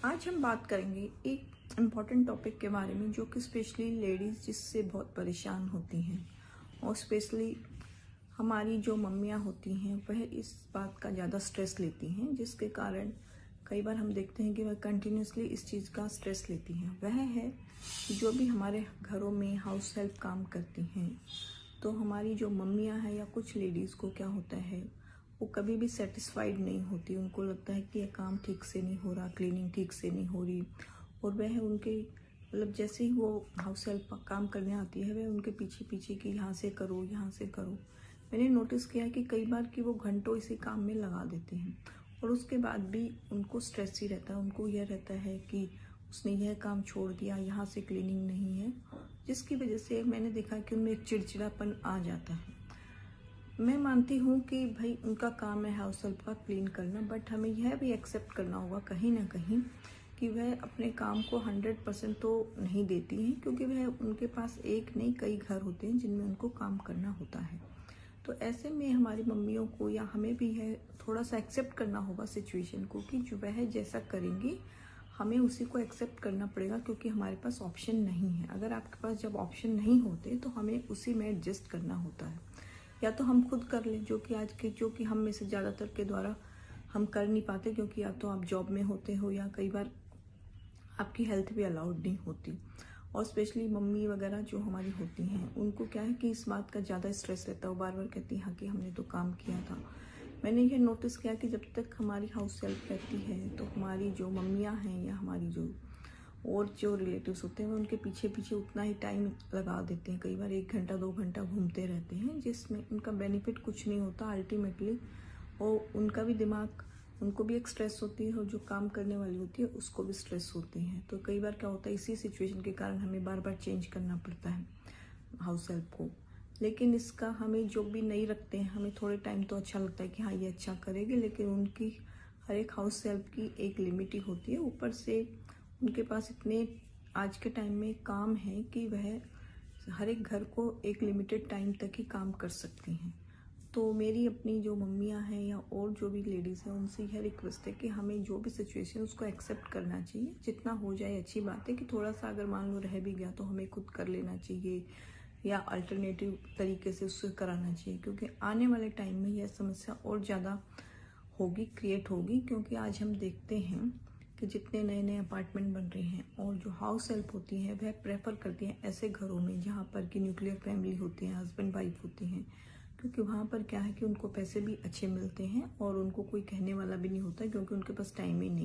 आज हम बात करेंगे एक इम्पॉर्टेंट टॉपिक के बारे में जो कि स्पेशली लेडीज़ जिससे बहुत परेशान होती हैं और स्पेशली हमारी जो मम्मियाँ होती हैं वह इस बात का ज़्यादा स्ट्रेस लेती हैं, जिसके कारण कई बार हम देखते हैं कि वह कंटिन्यूसली इस चीज़ का स्ट्रेस लेती हैं। वह है कि जो भी हमारे घरों में हाउस हेल्प काम करती हैं, तो हमारी जो मम्मियाँ हैं या कुछ लेडीज़ को क्या होता है, वो कभी भी सेटिस्फाइड नहीं होती। उनको लगता है कि ये काम ठीक से नहीं हो रहा, क्लीनिंग ठीक से नहीं हो रही, और वह उनके मतलब जैसे ही वो हाउस हेल्प काम करने आती है वह उनके पीछे पीछे कि यहाँ से करो, यहाँ से करो। मैंने नोटिस किया है कि कई बार कि वो घंटों इसी काम में लगा देते हैं और उसके बाद भी उनको स्ट्रेस ही रहता है। उनको यह रहता है कि उसने यह काम छोड़ दिया, यहाँ से क्लीनिंग नहीं है, जिसकी वजह से मैंने देखा कि उनमें एक चिड़चिड़ापन आ जाता है। मैं मानती हूँ कि भाई उनका काम है हाउस हेल्प का क्लीन करना, बट हमें यह भी एक्सेप्ट करना होगा कहीं ना कहीं कि वह अपने काम को 100% तो नहीं देती हैं, क्योंकि वह उनके पास एक नहीं कई घर होते हैं जिनमें उनको काम करना होता है। तो ऐसे में हमारी मम्मियों को या हमें भी है थोड़ा सा एक्सेप्ट करना होगा सिचुएशन को कि जो वह जैसा करेंगी हमें उसी को एक्सेप्ट करना पड़ेगा, क्योंकि हमारे पास ऑप्शन नहीं है। अगर आपके पास जब ऑप्शन नहीं होते तो हमें उसी में एडजस्ट करना होता है, या तो हम खुद कर लें, जो कि हम में से ज़्यादातर के द्वारा हम कर नहीं पाते, क्योंकि या तो आप जॉब में होते हो या कई बार आपकी हेल्थ भी अलाउड नहीं होती। और स्पेशली मम्मी वगैरह जो हमारी होती हैं उनको क्या है कि इस बात का ज़्यादा स्ट्रेस रहता है। वो बार बार कहती हैं हाँ कि हमने तो काम किया था। मैंने ये नोटिस किया कि जब तक हमारी हाउस हेल्प रहती है तो हमारी जो मम्मियाँ हैं या हमारी जो और जो रिलेटिव्स होते हैं वो उनके पीछे पीछे उतना ही टाइम लगा देते हैं। कई बार 1 घंटा 2 घंटा घूमते रहते हैं, जिसमें उनका बेनिफिट कुछ नहीं होता अल्टीमेटली। और उनका भी दिमाग, उनको भी एक स्ट्रेस होती है और जो काम करने वाली होती है उसको भी स्ट्रेस होती है। तो कई बार क्या होता है, इसी सिचुएशन के कारण हमें बार बार चेंज करना पड़ता है हाउस हेल्प को। लेकिन इसका हमें जो भी नहीं रखते हैं, हमें थोड़े टाइम तो अच्छा लगता है कि हाँ ये अच्छा करेगी, लेकिन उनकी हर एक हाउस हेल्प की एक लिमिट ही होती है। ऊपर से उनके पास इतने आज के टाइम में काम है कि वह हर एक घर को एक लिमिटेड टाइम तक ही काम कर सकती हैं। तो मेरी अपनी जो मम्मियाँ हैं या और जो भी लेडीज़ हैं उनसे यह रिक्वेस्ट है कि हमें जो भी सिचुएशन उसको एक्सेप्ट करना चाहिए। जितना हो जाए अच्छी बात है, कि थोड़ा सा अगर मान लो रह भी गया तो हमें खुद कर लेना चाहिए या अल्टरनेटिव तरीके से उससे कराना चाहिए, क्योंकि आने वाले टाइम में यह समस्या और ज़्यादा क्रिएट होगी। क्योंकि आज हम देखते हैं कि जितने नए नए अपार्टमेंट बन रहे हैं और जो हाउस हेल्प होती है वह प्रेफर करती हैं ऐसे घरों में जहाँ पर कि न्यूक्लियर फैमिली होती है, हस्बैंड वाइफ होती हैं, क्योंकि वहाँ पर क्या है कि उनको पैसे भी अच्छे मिलते हैं और उनको कोई कहने वाला भी नहीं होता, क्योंकि उनके पास टाइम ही नहीं।